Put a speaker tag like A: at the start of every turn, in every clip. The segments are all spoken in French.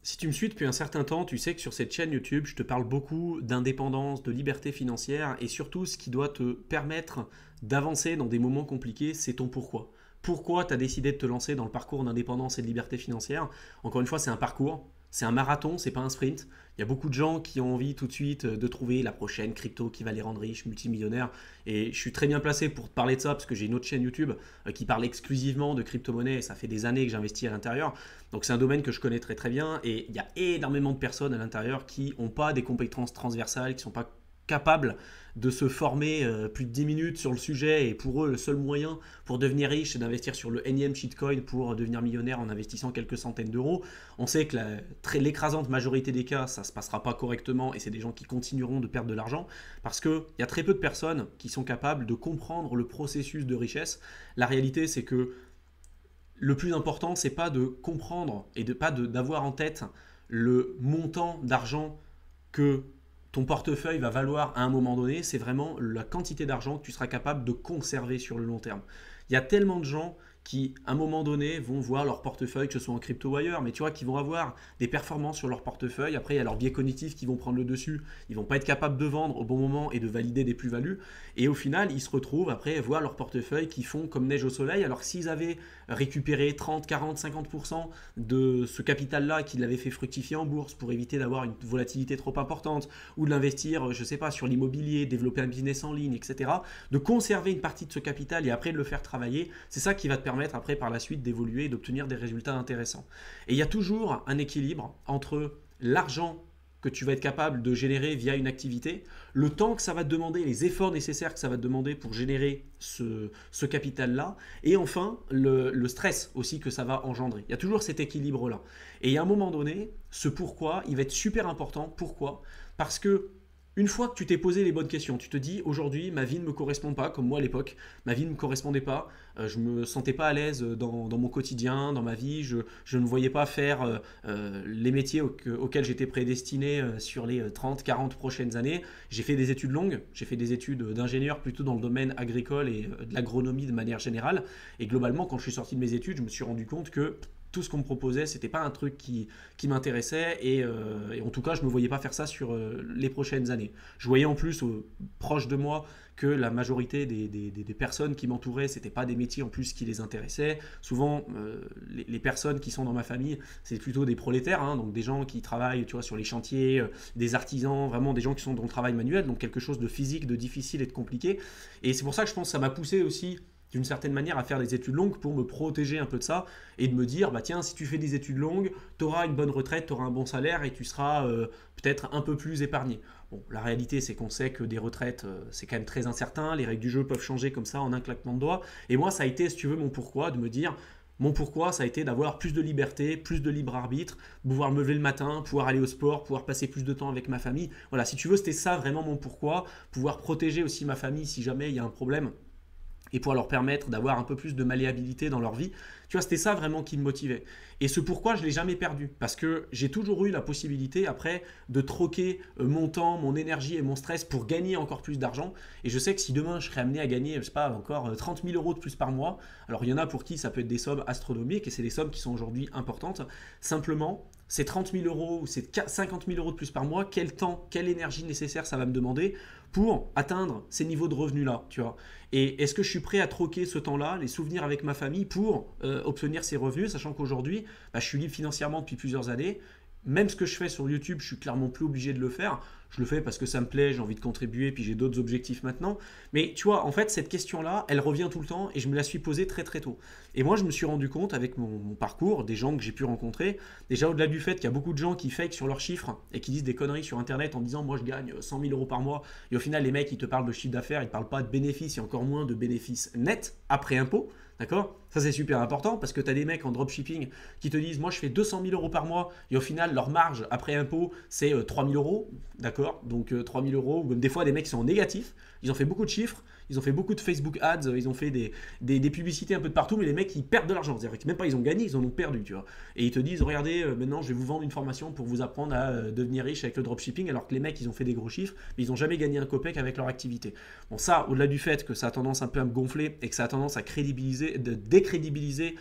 A: Si tu me suis depuis un certain temps, tu sais que sur cette chaîne YouTube, je te parle beaucoup d'indépendance, de liberté financière et surtout ce qui doit te permettre d'avancer dans des moments compliqués, c'est ton pourquoi. Pourquoi tu as décidé de te lancer dans le parcours d'indépendance et de liberté financière? Encore une fois, c'est un parcours, c'est un marathon, c'est pas un sprint. Il y a beaucoup de gens qui ont envie tout de suite de trouver la prochaine crypto qui va les rendre riches, multimillionnaires. Et je suis très bien placé pour te parler de ça parce que j'ai une autre chaîne YouTube qui parle exclusivement de crypto-monnaie et ça fait des années que j'investis à l'intérieur. Donc c'est un domaine que je connais très très bien et il y a énormément de personnes à l'intérieur qui n'ont pas des compétences transversales, qui ne sont pas capables de se former plus de 10 minutes sur le sujet et pour eux le seul moyen pour devenir riche c'est d'investir sur le énième shitcoin pour devenir millionnaire en investissant quelques centaines d'euros. On sait que l'écrasante majorité des cas ça ne se passera pas correctement et c'est des gens qui continueront de perdre de l'argent parce qu'il y a très peu de personnes qui sont capables de comprendre le processus de richesse. La réalité c'est que le plus important, c'est pas de comprendre et d'avoir en tête le montant d'argent que ton portefeuille va valoir à un moment donné, c'est vraiment la quantité d'argent que tu seras capable de conserver sur le long terme. Il y a tellement de gens qui, à un moment donné, vont voir leur portefeuille, que ce soit en crypto ou ailleurs, mais tu vois, qui vont avoir des performances sur leur portefeuille. Après, il y a leurs biais cognitifs qui vont prendre le dessus. Ils vont pas être capables de vendre au bon moment et de valider des plus-values. Et au final, ils se retrouvent après voir leur portefeuille qui font comme neige au soleil. Alors que s'ils avaient récupéré 30, 40, 50% de ce capital-là qu'ils l'avaient fait fructifier en bourse pour éviter d'avoir une volatilité trop importante ou de l'investir, je sais pas, sur l'immobilier, développer un business en ligne, etc., de conserver une partie de ce capital et après de le faire travailler, c'est ça qui va te permettre après par la suite d'évoluer et d'obtenir des résultats intéressants. Et il y a toujours un équilibre entre l'argent que tu vas être capable de générer via une activité, le temps que ça va te demander, les efforts nécessaires que ça va te demander pour générer ce capital-là, et enfin le stress aussi que ça va engendrer. Il y a toujours cet équilibre-là. Et à un moment donné, ce pourquoi, il va être super important. Pourquoi? Parce que une fois que tu t'es posé les bonnes questions, tu te dis aujourd'hui ma vie ne me correspond pas comme moi à l'époque, ma vie ne me correspondait pas, je ne me sentais pas à l'aise dans mon quotidien, dans ma vie, je ne voyais pas faire les métiers auxquels j'étais prédestiné sur les 30, 40 prochaines années. J'ai fait des études longues, j'ai fait des études d'ingénieur plutôt dans le domaine agricole et de l'agronomie de manière générale. Et globalement, quand je suis sorti de mes études, je me suis rendu compte que tout ce qu'on me proposait, c'était pas un truc qui m'intéressait et en tout cas, je me voyais pas faire ça sur les prochaines années. Je voyais en plus proche de moi que la majorité des personnes qui m'entouraient, c'était pas des métiers en plus qui les intéressaient. Souvent, les personnes qui sont dans ma famille, c'est plutôt des prolétaires, hein, donc des gens qui travaillent, tu vois, sur les chantiers, des artisans, vraiment des gens qui sont dans le travail manuel, donc quelque chose de physique, de difficile et de compliqué. Et c'est pour ça que je pense que ça m'a poussé aussi d'une certaine manière à faire des études longues pour me protéger un peu de ça et de me dire bah tiens si tu fais des études longues tu auras une bonne retraite, tu auras un bon salaire et tu seras peut-être un peu plus épargné. Bon, la réalité c'est qu'on sait que des retraites c'est quand même très incertain, les règles du jeu peuvent changer comme ça en un claquement de doigts et moi ça a été si tu veux mon pourquoi de me dire mon pourquoi, ça a été d'avoir plus de liberté, plus de libre arbitre, pouvoir me lever le matin, pouvoir aller au sport, pouvoir passer plus de temps avec ma famille. Voilà, si tu veux, c'était ça vraiment mon pourquoi, pouvoir protéger aussi ma famille si jamais il y a un problème et pour leur permettre d'avoir un peu plus de malléabilité dans leur vie. Tu vois, c'était ça vraiment qui me motivait. Et ce pourquoi je ne l'ai jamais perdu, parce que j'ai toujours eu la possibilité après de troquer mon temps, mon énergie et mon stress pour gagner encore plus d'argent. Et je sais que si demain je serais amené à gagner, je sais pas, encore 30 000 euros de plus par mois, alors il y en a pour qui ça peut être des sommes astronomiques, et c'est des sommes qui sont aujourd'hui importantes, simplement, ces 30 000 euros ou ces 50 000 euros de plus par mois, quel temps, quelle énergie nécessaire ça va me demander pour atteindre ces niveaux de revenus-là, tu vois. Et est-ce que je suis prêt à troquer ce temps-là, les souvenirs avec ma famille pour obtenir ces revenus, sachant qu'aujourd'hui, bah, je suis libre financièrement depuis plusieurs années. Même ce que je fais sur YouTube, je suis clairement plus obligé de le faire. Je le fais parce que ça me plaît, j'ai envie de contribuer, puis j'ai d'autres objectifs maintenant. Mais tu vois, en fait, cette question-là, elle revient tout le temps et je me la suis posée très très tôt. Et moi, je me suis rendu compte avec mon parcours, des gens que j'ai pu rencontrer, déjà au-delà du fait qu'il y a beaucoup de gens qui fake sur leurs chiffres et qui disent des conneries sur Internet en disant moi je gagne 100 000 euros par mois. Et au final, les mecs, ils te parlent de chiffre d'affaires, ils ne parlent pas de bénéfices et encore moins de bénéfices nets après impôt. D'accord? Ça, c'est super important parce que tu as des mecs en dropshipping qui te disent moi je fais 200 000 euros par mois et au final leur marge après impôt c'est 3 000 euros. D'accord? Donc 3 000 euros, ou même des fois des mecs qui sont en négatif, ils ont fait beaucoup de chiffres, ils ont fait beaucoup de Facebook ads, ils ont fait des publicités un peu de partout, mais les mecs ils perdent de l'argent. C'est-à-dire que même pas ils ont gagné, ils en ont perdu. Tu vois? Et ils te disent regardez, maintenant je vais vous vendre une formation pour vous apprendre à devenir riche avec le dropshipping, alors que les mecs ils ont fait des gros chiffres, mais ils n'ont jamais gagné un copec avec leur activité. Bon, ça, au-delà du fait que ça a tendance un peu à me gonfler et que ça a tendance à décrédibiliser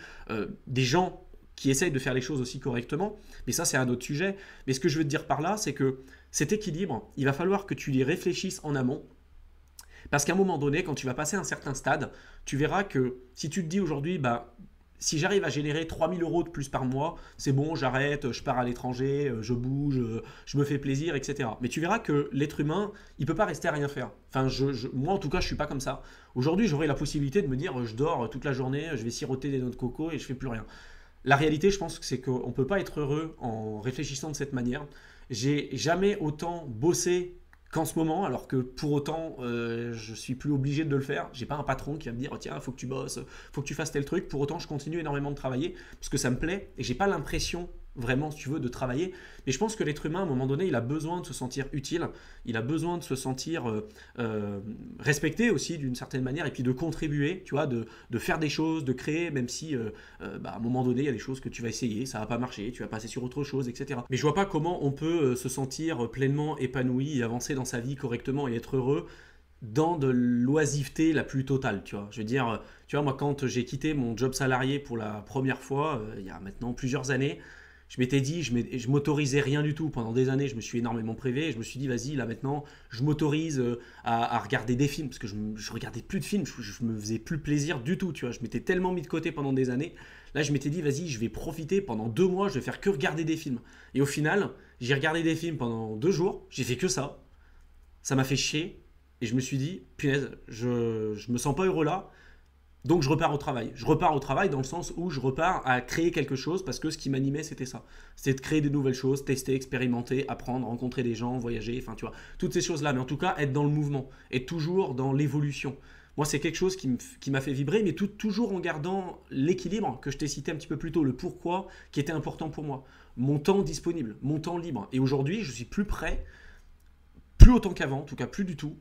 A: des gens qui essayent de faire les choses aussi correctement, mais ça c'est un autre sujet. Mais ce que je veux te dire par là, c'est que cet équilibre, il va falloir que tu y réfléchisses en amont, parce qu'à un moment donné, quand tu vas passer un certain stade, tu verras que si tu te dis aujourd'hui, bah, si j'arrive à générer 3 000 € de plus par mois, c'est bon, j'arrête, je pars à l'étranger, je bouge, je me fais plaisir, etc. Mais tu verras que l'être humain, il ne peut pas rester à rien faire. Enfin, moi en tout cas, je ne suis pas comme ça. Aujourd'hui, j'aurais la possibilité de me dire, je dors toute la journée, je vais siroter des noix de coco et je ne fais plus rien. La réalité, je pense que c'est qu'on ne peut pas être heureux en réfléchissant de cette manière. J'ai jamais autant bossé qu'en ce moment, alors que pour autant, je suis plus obligé de le faire. J'ai pas un patron qui va me dire, oh, tiens, faut que tu bosses, faut que tu fasses tel truc. Pour autant, je continue énormément de travailler parce que ça me plaît et j'ai pas l'impression vraiment, si tu veux, de travailler. Mais je pense que l'être humain, à un moment donné, il a besoin de se sentir utile, il a besoin de se sentir respecté aussi d'une certaine manière et puis de contribuer, tu vois, de faire des choses, de créer, même si bah, à un moment donné, il y a des choses que tu vas essayer, ça va pas marcher, tu vas passer sur autre chose, etc. Mais je vois pas comment on peut se sentir pleinement épanoui et avancer dans sa vie correctement et être heureux dans de l'oisiveté la plus totale, tu vois. Je veux dire, tu vois, moi, quand j'ai quitté mon job salarié pour la première fois, il y a maintenant plusieurs années, je m'étais dit, je m'autorisais rien du tout. Pendant des années, je me suis énormément privé. Je me suis dit, vas-y, là maintenant, je m'autorise à regarder des films. Parce que je regardais plus de films, je me faisais plus plaisir du tout. Tu vois. Je m'étais tellement mis de côté pendant des années. Là, je m'étais dit, vas-y, je vais profiter pendant 2 mois, je vais faire que regarder des films. Et au final, j'ai regardé des films pendant 2 jours. J'ai fait que ça. Ça m'a fait chier. Et je me suis dit, punaise, je me sens pas heureux là. Donc je repars au travail. Je repars au travail dans le sens où je repars à créer quelque chose parce que ce qui m'animait c'était ça. C'était de créer des nouvelles choses, tester, expérimenter, apprendre, rencontrer des gens, voyager, enfin tu vois, toutes ces choses-là. Mais en tout cas, être dans le mouvement, être toujours dans l'évolution. Moi, c'est quelque chose qui m'a fait vibrer, mais toujours en gardant l'équilibre que je t'ai cité un petit peu plus tôt, le pourquoi qui était important pour moi. Mon temps disponible, mon temps libre. Et aujourd'hui, je suis plus prêt, plus autant qu'avant, en tout cas plus du tout,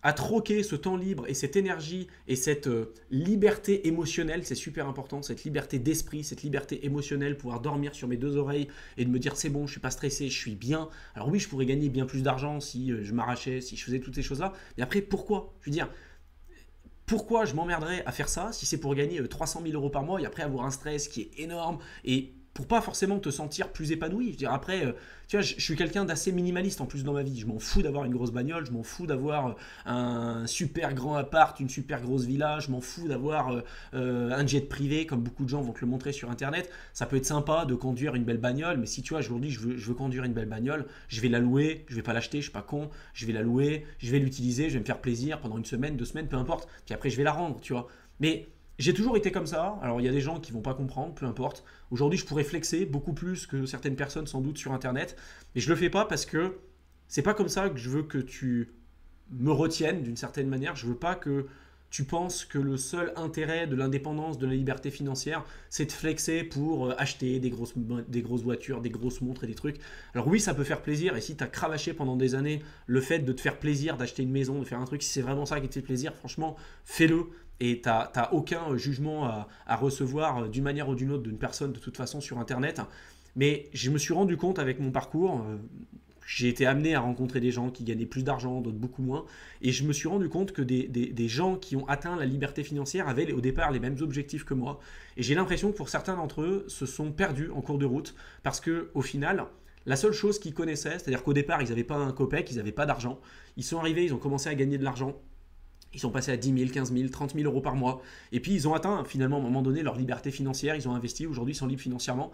A: à troquer ce temps libre et cette énergie et cette liberté émotionnelle, c'est super important, cette liberté d'esprit, cette liberté émotionnelle, pouvoir dormir sur mes 2 oreilles et de me dire c'est bon, je suis pas stressé, je suis bien. Alors oui, je pourrais gagner bien plus d'argent si je m'arrachais, si je faisais toutes ces choses-là, mais après pourquoi? Je veux dire, pourquoi je m'emmerderais à faire ça si c'est pour gagner 300 000 € par mois et après avoir un stress qui est énorme et pour pas forcément te sentir plus épanoui. Je veux dire, après, tu vois, je suis quelqu'un d'assez minimaliste en plus dans ma vie. Je m'en fous d'avoir une grosse bagnole, je m'en fous d'avoir un super grand appart, une super grosse villa, je m'en fous d'avoir un jet privé, comme beaucoup de gens vont te le montrer sur Internet. Ça peut être sympa de conduire une belle bagnole, mais si tu vois, aujourd'hui, je veux conduire une belle bagnole, je vais la louer, je vais pas l'acheter, je suis pas con, je vais la louer, je vais l'utiliser, je vais me faire plaisir pendant une semaine, 2 semaines, peu importe, puis après je vais la rendre, tu vois. Mais j'ai toujours été comme ça. Alors, il y a des gens qui vont pas comprendre, peu importe. Aujourd'hui, je pourrais flexer beaucoup plus que certaines personnes, sans doute, sur Internet. Mais je le fais pas parce que c'est pas comme ça que je veux que tu me retiennes d'une certaine manière. Je veux pas que tu penses que le seul intérêt de l'indépendance, de la liberté financière, c'est de flexer pour acheter des grosses voitures, des grosses montres et des trucs. Alors oui, ça peut faire plaisir. Et si tu as cravaché pendant des années le fait de te faire plaisir, d'acheter une maison, de faire un truc, si c'est vraiment ça qui te fait plaisir, franchement, fais-le. Et tu n'as aucun jugement à recevoir d'une manière ou d'une autre d'une personne de toute façon sur Internet. Mais je me suis rendu compte avec mon parcours, j'ai été amené à rencontrer des gens qui gagnaient plus d'argent, d'autres beaucoup moins. Et je me suis rendu compte que des gens qui ont atteint la liberté financière avaient au départ les mêmes objectifs que moi. Et j'ai l'impression que pour certains d'entre eux, se sont perdus en cours de route. Parce qu'au final, la seule chose qu'ils connaissaient, c'est-à-dire qu'au départ, ils n'avaient pas un copec, ils n'avaient pas d'argent. Ils sont arrivés, ils ont commencé à gagner de l'argent. Ils sont passés à 10 000, 15 000, 30 000 € par mois. Et puis, ils ont atteint finalement à un moment donné leur liberté financière. Ils ont investi. Aujourd'hui, ils sont libres financièrement.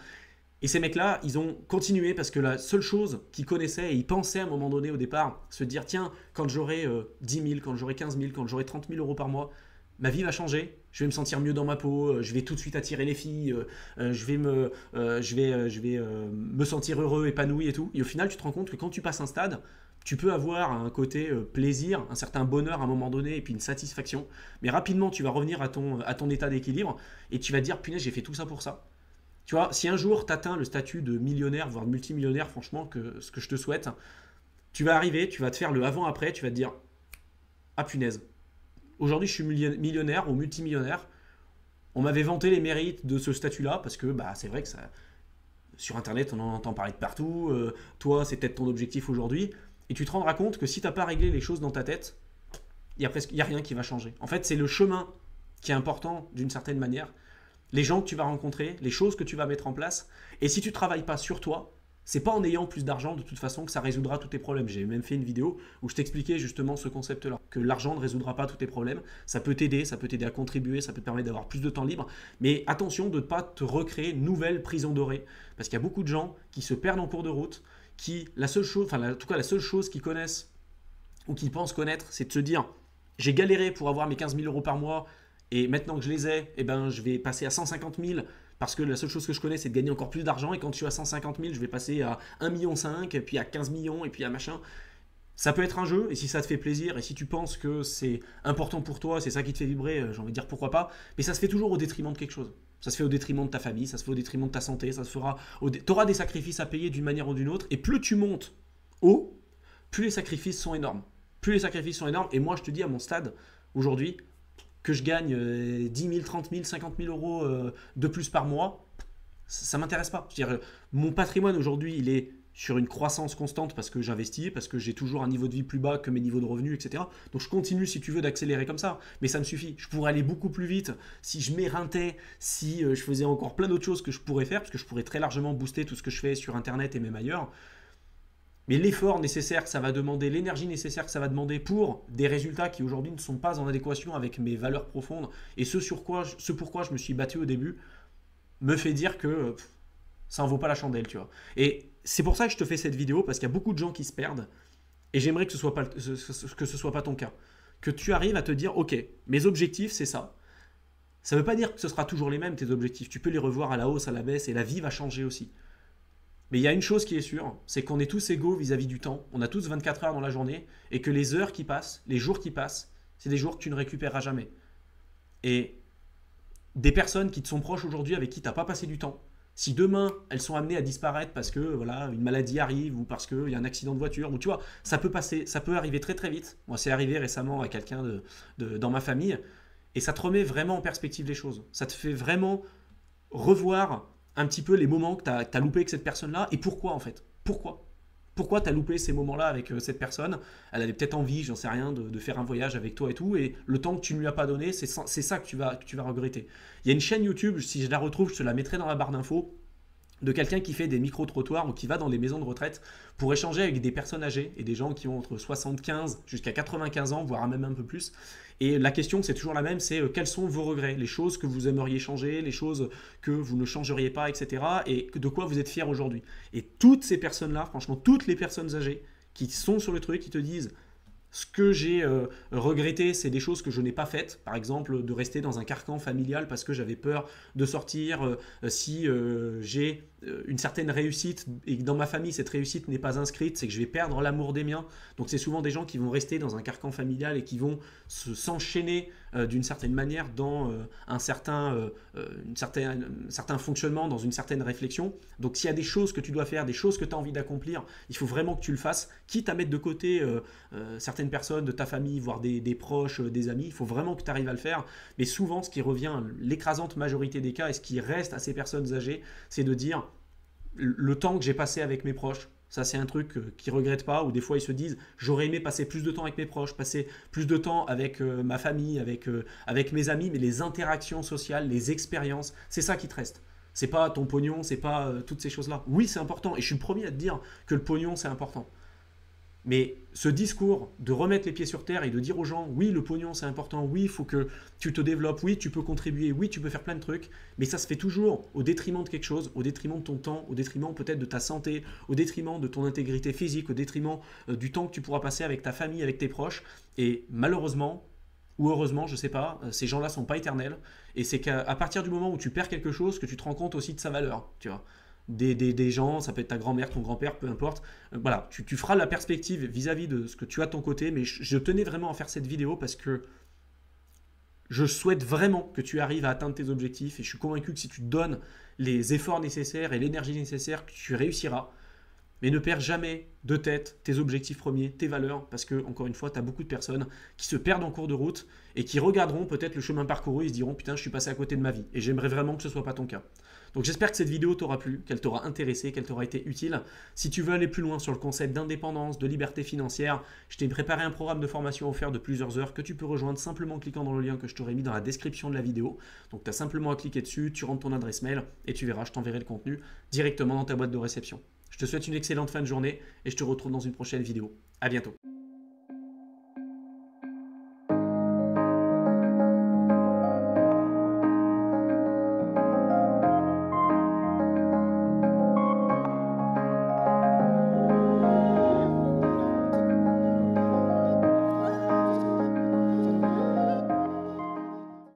A: Et ces mecs-là, ils ont continué parce que la seule chose qu'ils connaissaient et ils pensaient à un moment donné au départ, se dire tiens, quand j'aurai 10 000, quand j'aurai 15 000, quand j'aurai 30 000 € par mois, ma vie va changer. Je vais me sentir mieux dans ma peau. Je vais tout de suite attirer les filles. Je vais me sentir heureux, épanoui et tout. Et au final, tu te rends compte que quand tu passes un stade, tu peux avoir un côté plaisir, un certain bonheur à un moment donné et puis une satisfaction. Mais rapidement, tu vas revenir à ton état d'équilibre et tu vas te dire punaise, j'ai fait tout ça pour ça. Tu vois, si un jour tu atteins le statut de millionnaire, voire de multimillionnaire, franchement, ce que je te souhaite, tu vas arriver, tu vas te faire le avant-après, tu vas te dire ah punaise, aujourd'hui je suis millionnaire ou multimillionnaire. On m'avait vanté les mérites de ce statut-là parce que bah, c'est vrai que ça, sur Internet on en entend parler de partout. Toi, c'est peut-être ton objectif aujourd'hui. Et tu te rendras compte que si tu n'as pas réglé les choses dans ta tête, il n'y a rien qui va changer. En fait, c'est le chemin qui est important d'une certaine manière. les gens que tu vas rencontrer, les choses que tu vas mettre en place. Et si tu ne travailles pas sur toi, c'est pas en ayant plus d'argent de toute façon que ça résoudra tous tes problèmes. J'ai même fait une vidéo où je t'expliquais justement ce concept-là, que l'argent ne résoudra pas tous tes problèmes. Ça peut t'aider à contribuer, ça peut te permettre d'avoir plus de temps libre. Mais attention de ne pas te recréer une nouvelle prison dorée. Parce qu'il y a beaucoup de gens qui se perdent en cours de route, qui, la seule chose, enfin en tout cas la seule chose qu'ils connaissent ou qu'ils pensent connaître, c'est de se dire j'ai galéré pour avoir mes 15 000 euros par mois et maintenant que je les ai, eh ben, je vais passer à 150 000 parce que la seule chose que je connais, c'est de gagner encore plus d'argent. Et quand je suis à 150 000, je vais passer à 1,5 million, et puis à 15 millions, et puis à machin. Ça peut être un jeu, et si ça te fait plaisir, et si tu penses que c'est important pour toi, c'est ça qui te fait vibrer, j'ai envie de dire pourquoi pas. Mais ça se fait toujours au détriment de quelque chose. Ça se fait au détriment de ta famille, ça se fait au détriment de ta santé, ça se fera. Tu auras des sacrifices à payer d'une manière ou d'une autre, et plus tu montes haut, plus les sacrifices sont énormes. Plus les sacrifices sont énormes, et moi je te dis à mon stade, aujourd'hui, que je gagne 10 000, 30 000, 50 000 euros de plus par mois, ça ne m'intéresse pas. Je veux dire, mon patrimoine aujourd'hui, il est sur une croissance constante parce que j'investis, parce que j'ai toujours un niveau de vie plus bas que mes niveaux de revenus, etc. Donc je continue, si tu veux, d'accélérer comme ça. Mais ça me suffit. Je pourrais aller beaucoup plus vite si je m'éreintais, si je faisais encore plein d'autres choses que je pourrais faire, parce que je pourrais très largement booster tout ce que je fais sur Internet et même ailleurs. Mais l'effort nécessaire que ça va demander, l'énergie nécessaire que ça va demander pour des résultats qui aujourd'hui ne sont pas en adéquation avec mes valeurs profondes et ce pourquoi je me suis battu au début, me fait dire que ça en vaut pas la chandelle, tu vois. Et c'est pour ça que je te fais cette vidéo, parce qu'il y a beaucoup de gens qui se perdent et j'aimerais que ce soit pas ton cas. Que tu arrives à te dire, ok, mes objectifs, c'est ça. Ça ne veut pas dire que ce sera toujours les mêmes, tes objectifs. Tu peux les revoir à la hausse, à la baisse, et la vie va changer aussi. Mais il y a une chose qui est sûre, c'est qu'on est tous égaux vis-à-vis du temps. On a tous 24 heures dans la journée et que les heures qui passent, les jours qui passent, c'est des jours que tu ne récupéreras jamais. Et des personnes qui te sont proches aujourd'hui avec qui tu n'as pas passé du temps, si demain elles sont amenées à disparaître parce que voilà, une maladie arrive ou parce qu'il y a un accident de voiture, ou tu vois, ça peut arriver très très vite. Moi, c'est arrivé récemment à quelqu'un dans ma famille et ça te remet vraiment en perspective les choses. Ça te fait vraiment revoir un petit peu les moments que tu as loupé avec cette personne-là et pourquoi en fait. Pourquoi tu as loupé ces moments-là avec cette personne? Elle avait peut-être envie, j'en sais rien, de faire un voyage avec toi et tout, et le temps que tu ne lui as pas donné, c'est ça que tu vas regretter. Il y a une chaîne YouTube, si je la retrouve, je te la mettrai dans la barre d'infos, de quelqu'un qui fait des micro-trottoirs ou qui va dans les maisons de retraite pour échanger avec des personnes âgées et des gens qui ont entre 75 jusqu'à 95 ans, voire même un peu plus. Et la question, c'est toujours la même, c'est quels sont vos regrets, les choses que vous aimeriez changer, les choses que vous ne changeriez pas, etc. Et de quoi vous êtes fiers aujourd'hui. Et toutes ces personnes-là, franchement, toutes les personnes âgées qui sont sur le truc, qui te disent ce que j'ai regretté, c'est des choses que je n'ai pas faites. Par exemple, de rester dans un carcan familial parce que j'avais peur de sortir. Si j'ai une certaine réussite et que dans ma famille, cette réussite n'est pas inscrite, c'est que je vais perdre l'amour des miens. Donc c'est souvent des gens qui vont rester dans un carcan familial et qui vont s'enchaîner d'une certaine manière dans un certain fonctionnement, dans une certaine réflexion. Donc s'il y a des choses que tu dois faire, des choses que tu as envie d'accomplir, il faut vraiment que tu le fasses, quitte à mettre de côté certaines personnes de ta famille, voire des proches, des amis. Il faut vraiment que tu arrives à le faire. Mais souvent, ce qui revient, l'écrasante majorité des cas, et ce qui reste à ces personnes âgées, c'est de dire le temps que j'ai passé avec mes proches, ça c'est un truc qu'ils ne regrettent pas, ou des fois ils se disent j'aurais aimé passer plus de temps avec mes proches, passer plus de temps avec ma famille, avec mes amis, mais les interactions sociales, les expériences, c'est ça qui te reste. C'est pas ton pognon, c'est pas toutes ces choses-là. Oui, c'est important, et je suis le premier à te dire que le pognon c'est important. Mais ce discours de remettre les pieds sur terre et de dire aux gens oui, le pognon c'est important, oui, il faut que tu te développes, oui, tu peux contribuer, oui, tu peux faire plein de trucs, mais ça se fait toujours au détriment de quelque chose, au détriment de ton temps, au détriment peut-être de ta santé, au détriment de ton intégrité physique, au détriment du temps que tu pourras passer avec ta famille, avec tes proches. Et malheureusement, ou heureusement, je sais pas, ces gens-là sont pas éternels. Et c'est qu'à partir du moment où tu perds quelque chose, que tu te rends compte aussi de sa valeur, tu vois. Des gens, ça peut être ta grand-mère, ton grand-père, peu importe. Voilà, tu feras la perspective vis-à-vis de ce que tu as de ton côté, mais je tenais vraiment à faire cette vidéo parce que je souhaite vraiment que tu arrives à atteindre tes objectifs et je suis convaincu que si tu te donnes les efforts nécessaires et l'énergie nécessaire, que tu réussiras. Mais ne perds jamais de tête tes objectifs premiers, tes valeurs, parce que, encore une fois, tu as beaucoup de personnes qui se perdent en cours de route et qui regarderont peut-être le chemin parcouru et se diront « Putain, je suis passé à côté de ma vie ». Et j'aimerais vraiment que ce ne soit pas ton cas. Donc j'espère que cette vidéo t'aura plu, qu'elle t'aura intéressé, qu'elle t'aura été utile. Si tu veux aller plus loin sur le concept d'indépendance, de liberté financière, je t'ai préparé un programme de formation offert de plusieurs heures que tu peux rejoindre simplement en cliquant dans le lien que je t'aurai mis dans la description de la vidéo. Donc tu as simplement à cliquer dessus, tu rentres ton adresse mail et tu verras, je t'enverrai le contenu directement dans ta boîte de réception. Je te souhaite une excellente fin de journée et je te retrouve dans une prochaine vidéo. À bientôt.